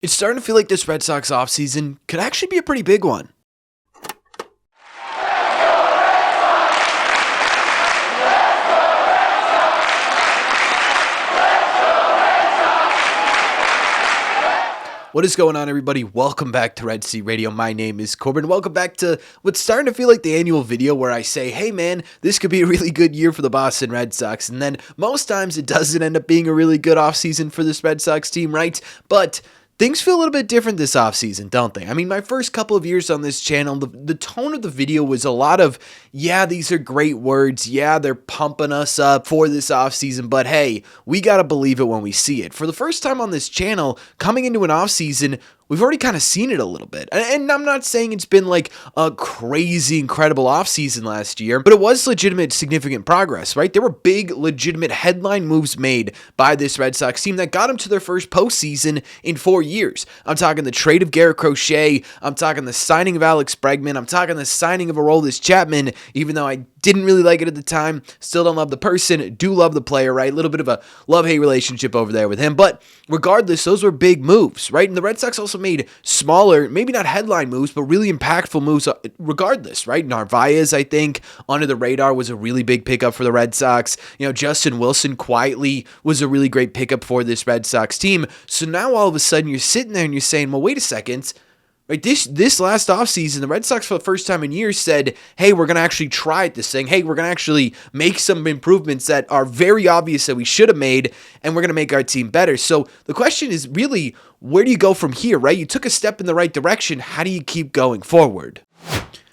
It's starting to feel like this Red Sox offseason could actually be a pretty big one. What is going on, everybody? Welcome back to Red Sea Radio. My name is Corbin. Welcome back to what's starting to feel like the annual video where I say, hey man, this could be a really good year for the Boston Red Sox. And then most times it doesn't end up being a really good offseason for this Red Sox team, right? But things feel a little bit different this offseason, don't they? I mean, my first couple of years on this channel, the tone of the video was a lot of, yeah, these are great words. Yeah, they're pumping us up for this offseason, but hey, we got to believe it when we see it. For the first time on this channel, coming into an offseason, we've already kind of seen it a little bit. And I'm not saying it's been like a crazy, incredible offseason last year, but it was legitimate, significant progress, right? There were big, legitimate headline moves made by this Red Sox team that got them to their first postseason in 4 years. I'm talking the trade of Garrett Crochet. I'm talking the signing of Alex Bregman. I'm talking the signing of Aroldis Chapman, even though I didn't really like it at the time. Still don't love the person. Do love the player, right? A little bit of a love-hate relationship over there with him. But regardless, those were big moves, right? And the Red Sox also made smaller, maybe not headline moves, but really impactful moves regardless, right? Narvaez, I think, under the radar was a really big pickup for the Red Sox. You know, Justin Wilson quietly was a really great pickup for this Red Sox team. So now all of a sudden you're sitting there and you're saying, well, wait a second. Right, this last offseason, the Red Sox for the first time in years said, hey, we're going to actually try at this thing. Hey, we're going to actually make some improvements that are very obvious that we should have made, and we're going to make our team better. So the question is really, where do you go from here, right? You took a step in the right direction. How do you keep going forward?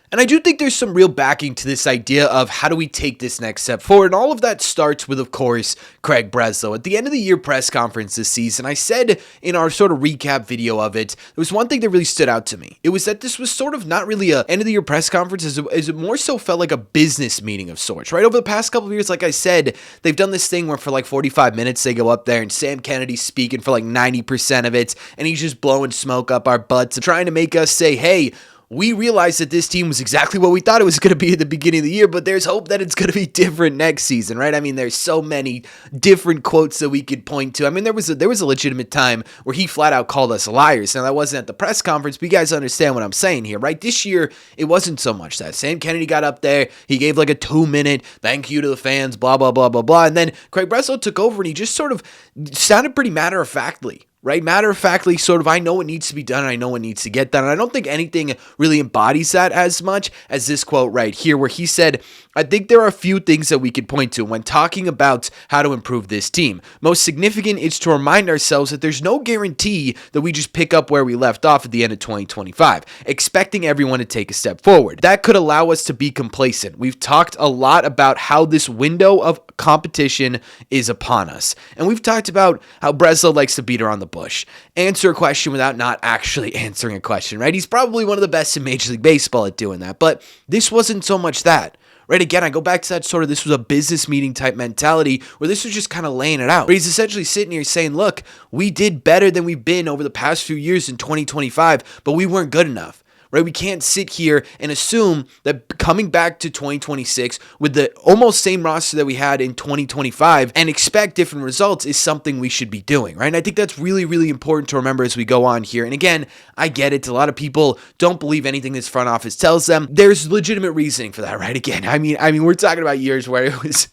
And I do think there's some real backing to this idea of how do we take this next step forward. And all of that starts with, of course, Craig Breslow. At the end of the year press conference this season, I said in our sort of recap video of it, there was one thing that really stood out to me. It was that this was sort of not really a end of the year press conference, as it more so felt like a business meeting of sorts, right? Over the past couple of years, like I said, they've done this thing where for like 45 minutes, they go up there and Sam Kennedy's speaking for like 90% of it. And he's just blowing smoke up our butts and trying to make us say, hey, we realized that this team was exactly what we thought it was going to be at the beginning of the year, but there's hope that it's going to be different next season, right? I mean, there's so many different quotes that we could point to. I mean, there was a legitimate time where he flat out called us liars. Now, that wasn't at the press conference, but you guys understand what I'm saying here, right? This year, it wasn't so much that. Sam Kennedy got up there, he gave like a 2-minute thank you to the fans, blah, blah, blah, blah, blah, and then Craig Breslow took over and he just sort of sounded pretty matter-of-factly. Right? Matter-of-factly, sort of, I know what needs to be done and I know what needs to get done. And I don't think anything really embodies that as much as this quote right here, where he said, I think there are a few things that we could point to when talking about how to improve this team. Most significant is to remind ourselves that there's no guarantee that we just pick up where we left off at the end of 2025, expecting everyone to take a step forward. That could allow us to be complacent. We've talked a lot about how this window of competition is upon us. And we've talked about how Breslow likes to beat around the bush. Answer a question without not actually answering a question, right? He's probably one of the best in Major League Baseball at doing that, but this wasn't so much that. Right, again, I go back to that sort of, this was a business meeting type mentality where this was just kind of laying it out. But he's essentially sitting here saying, look, we did better than we've been over the past few years in 2025, but we weren't good enough. Right, we can't sit here and assume that coming back to 2026 with the almost same roster that we had in 2025 and expect different results is something we should be doing, right? And I think that's really, really important to remember as we go on here. And again, I get it. A lot of people don't believe anything this front office tells them. There's legitimate reasoning for that, right? Again, I mean, we're talking about years where it was...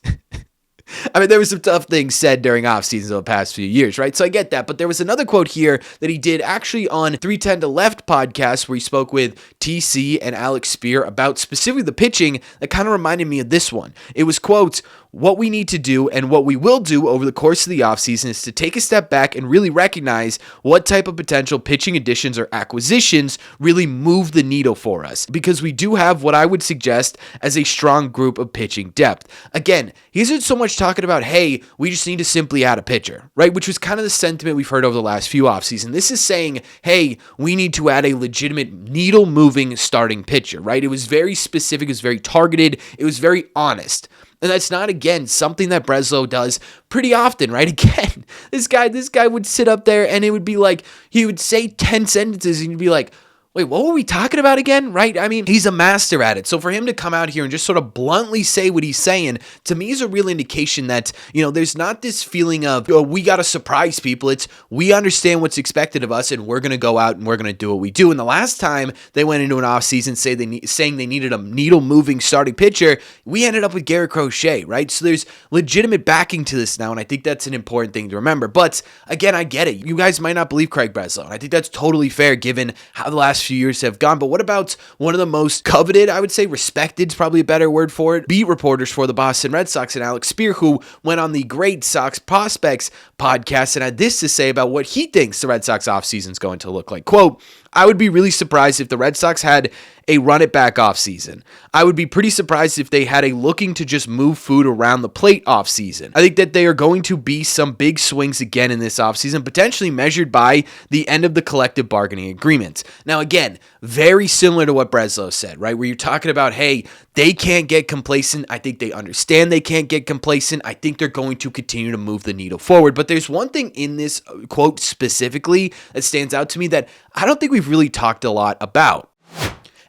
I mean, there were some tough things said during off seasons over the past few years, right? So I get that. But there was another quote here that he did actually on 310 to Left podcast where he spoke with TC and Alex Spear about specifically the pitching that kind of reminded me of this one. It was, quote, what we need to do and what we will do over the course of the offseason is to take a step back and really recognize what type of potential pitching additions or acquisitions really move the needle for us, because we do have what I would suggest as a strong group of pitching depth. Again, he isn't so much talking about, hey, we just need to simply add a pitcher, right? Which was kind of the sentiment we've heard over the last few offseasons. This is saying, hey, we need to add a legitimate needle-moving starting pitcher, right? It was very specific, it was very targeted, it was very honest. And that's not, again, something that Breslow does pretty often, right? Again, this guy would sit up there and it would be like, he would say 10 sentences and you'd be like, wait, what were we talking about again? Right? I mean, he's a master at it. So for him to come out here and just sort of bluntly say what he's saying, to me is a real indication that, there's not this feeling of, oh, we got to surprise people. It's, we understand what's expected of us and we're going to go out and we're going to do what we do. And the last time they went into an offseason saying they needed a needle-moving starting pitcher, we ended up with Garrett Crochet, right? So there's legitimate backing to this now, and I think that's an important thing to remember. But again, I get it. You guys might not believe Craig Breslow, and I think that's totally fair given how the last few years have gone. But what about one of the most coveted, I would say respected is probably a better word for it, beat reporters for the Boston Red Sox, and Alex Spear, who went on the Great Sox Prospects podcast and had this to say about what he thinks the Red Sox offseason is going to look like. Quote, I would be really surprised if the Red Sox had a run-it-back offseason. I would be pretty surprised if they had a looking to just move food around the plate offseason. I think that they are going to be some big swings again in this offseason, potentially measured by the end of the collective bargaining agreement. Now, again, very similar to what Breslow said, right? Where you're talking about, hey, they can't get complacent. I think they understand they can't get complacent. I think they're going to continue to move the needle forward. But there's one thing in this quote specifically that stands out to me that I don't think we've really talked a lot about.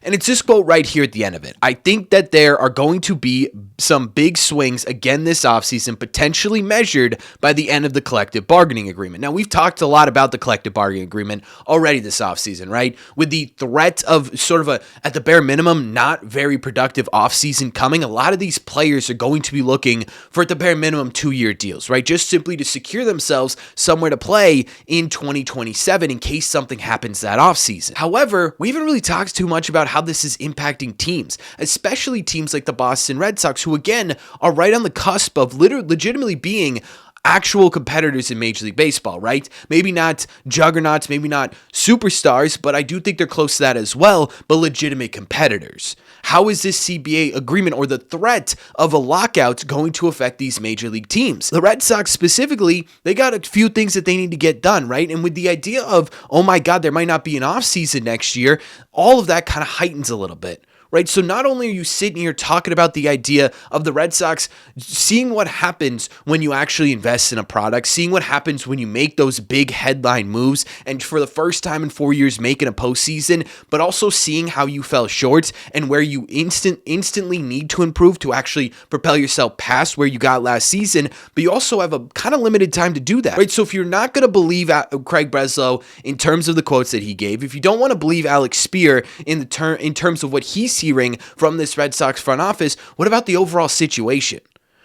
And it's this quote right here at the end of it. I think that there are going to be some big swings again this offseason, potentially measured by the end of the collective bargaining agreement. Now, we've talked a lot about the collective bargaining agreement already this offseason, right? With the threat of sort of at the bare minimum, not very productive offseason coming, a lot of these players are going to be looking for at the bare minimum 2-year deals, right? Just simply to secure themselves somewhere to play in 2027 in case something happens that offseason. However, we haven't really talked too much about how this is impacting teams, especially teams like the Boston Red Sox, who again are right on the cusp of legitimately being actual competitors in Major League Baseball, right? Maybe not juggernauts, maybe not superstars, but I do think they're close to that as well, but legitimate competitors. How is this CBA agreement or the threat of a lockout going to affect these Major League teams? The Red Sox specifically, they got a few things that they need to get done, right? And with the idea of, oh my God, there might not be an offseason next year, all of that kind of heightens a little bit. Right, so not only are you sitting here talking about the idea of the Red Sox seeing what happens when you actually invest in a product, seeing what happens when you make those big headline moves, and for the first time in 4 years making a postseason, but also seeing how you fell short and where you instantly need to improve to actually propel yourself past where you got last season, but you also have a kind of limited time to do that. Right, so if you're not going to believe Craig Breslow in terms of the quotes that he gave, if you don't want to believe Alex Spear in terms of what he's hearing from this Red Sox front office, what about the overall situation?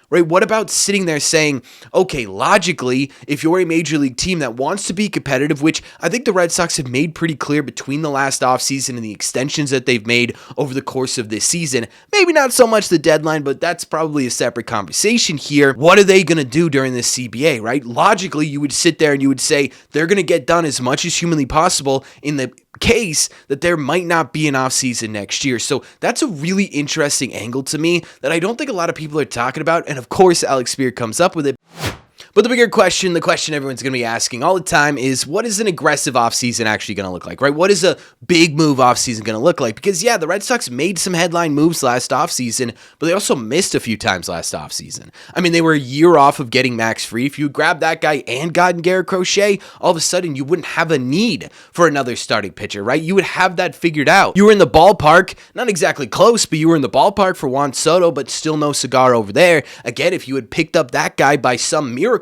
Right? What about sitting there saying, okay, logically, if you're a major league team that wants to be competitive, which I think the Red Sox have made pretty clear between the last offseason and the extensions that they've made over the course of this season, maybe not so much the deadline, but that's probably a separate conversation here. What are they going to do during this CBA, right? Logically, you would sit there and you would say they're going to get done as much as humanly possible in the case that there might not be an offseason next year. So that's a really interesting angle to me that I don't think a lot of people are talking about. And of course, Alex Spear comes up with it. But the bigger question, the question everyone's going to be asking all the time is, what is an aggressive offseason actually going to look like, right? What is a big move offseason going to look like? Because, yeah, the Red Sox made some headline moves last offseason, but they also missed a few times last offseason. I mean, they were a year off of getting Max Fried. If you grabbed that guy and gotten Garrett Crochet, all of a sudden you wouldn't have a need for another starting pitcher, right? You would have that figured out. You were in the ballpark, not exactly close, but you were in the ballpark for Juan Soto, but still no cigar over there. Again, if you had picked up that guy by some miracle,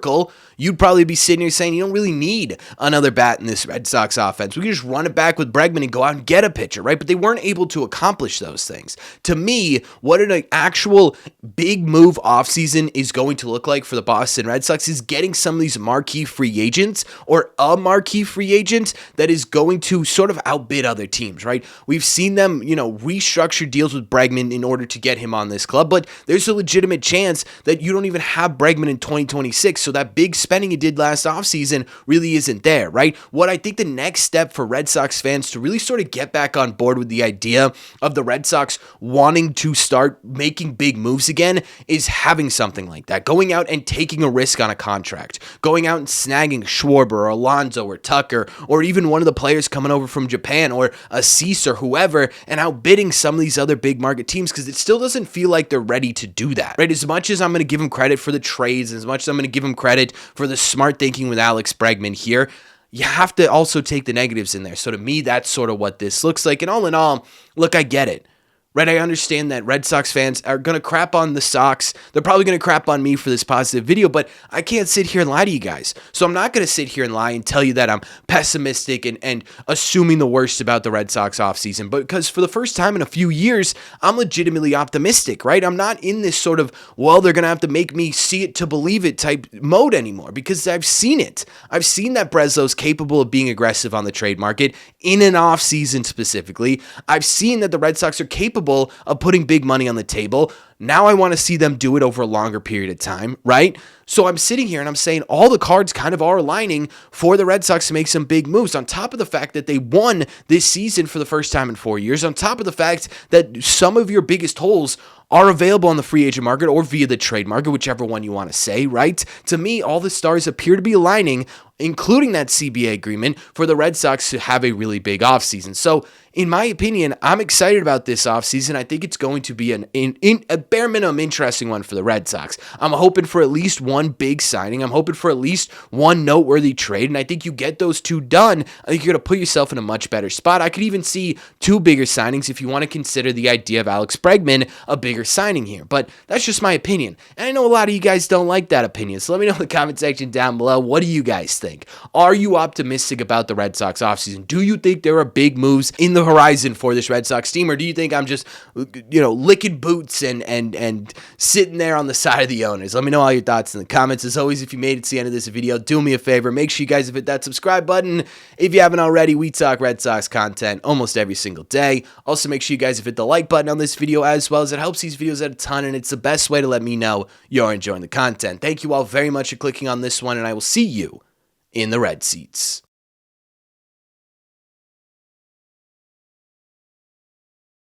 you'd probably be sitting here saying you don't really need another bat in this Red Sox offense. We can just run it back with Bregman and go out and get a pitcher, right? But they weren't able to accomplish those things. To me, what an actual big move offseason is going to look like for the Boston Red Sox is getting some of these marquee free agents or a marquee free agent that is going to sort of outbid other teams, right? We've seen them, restructure deals with Bregman in order to get him on this club, but there's a legitimate chance that you don't even have Bregman in 2026, so that big spending you did last offseason really isn't there, right? What I think the next step for Red Sox fans to really sort of get back on board with the idea of the Red Sox wanting to start making big moves again is having something like that, going out and taking a risk on a contract, going out and snagging Schwarber or Alonso or Tucker or even one of the players coming over from Japan or a Cease or whoever and outbidding some of these other big market teams because it still doesn't feel like they're ready to do that, right? As much as I'm going to give them credit for the trades, as much as I'm going to give them credit for the smart thinking with Alex Bregman here, you have to also take the negatives in there. So to me, that's sort of what this looks like. And all in all, look, I get it. Right, I understand that Red Sox fans are going to crap on the Sox. They're probably going to crap on me for this positive video, but I can't sit here and lie to you guys. So I'm not going to sit here and lie and tell you that I'm pessimistic and assuming the worst about the Red Sox offseason. But because for the first time in a few years, I'm legitimately optimistic, right? I'm not in this sort of, well, they're going to have to make me see it to believe it type mode anymore because I've seen it. I've seen that Breslow's capable of being aggressive on the trade market in an offseason specifically. I've seen that the Red Sox are capable of putting big money on the table. Now I want to see them do it over a longer period of time, right? So I'm sitting here and I'm saying all the cards kind of are aligning for the Red Sox to make some big moves on top of the fact that they won this season for the first time in 4 years, on top of the fact that some of your biggest holes are available on the free agent market or via the trade market, whichever one you want to say, right? To me, all the stars appear to be aligning, including that CBA agreement, for the Red Sox to have a really big offseason. So, in my opinion, I'm excited about this offseason. I think it's going to be a bare minimum interesting one for the Red Sox. I'm hoping for at least one big signing. I'm hoping for at least one noteworthy trade, and I think you get those two done, I think you're going to put yourself in a much better spot. I could even see two bigger signings if you want to consider the idea of Alex Bregman a bigger signing here, but that's just my opinion, and I know a lot of you guys don't like that opinion, so let me know in the comment section down below. What do you guys think? Are you optimistic about the Red Sox offseason? Do you think there are big moves in the horizon for this Red Sox team, or do you think I'm just, licking boots and sitting there on the side of the owners? Let me know all your thoughts in the comments. As always, if you made it to the end of this video, do me a favor, make sure you guys have hit that subscribe button. If you haven't already, we talk Red Sox content almost every single day. Also, make sure you guys have hit the like button on this video, as well as it helps these videos out a ton, and it's the best way to let me know you're enjoying the content. Thank you all very much for clicking on this one, and I will see you in the red seats.